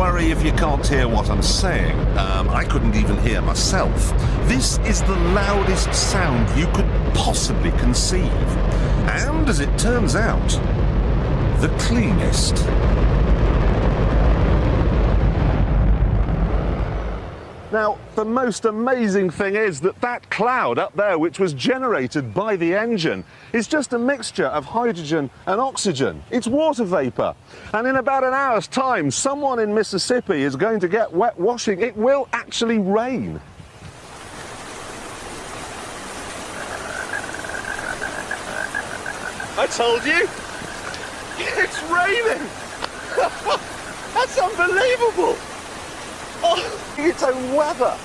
worry if you can't hear what I'm saying. I couldn't even hear myself. This is the loudest sound you could possibly conceive. And, as it turns out, the cleanest. Now, the most amazing thing is that that cloud up there, which was generated by the engine, is just a mixture of hydrogen and oxygen. It's water vapour. And in about an hour's time, someone in Mississippi is going to get wet washing. It will actually rain. I told you! It's raining! That's unbelievable! Oh, it's own weather.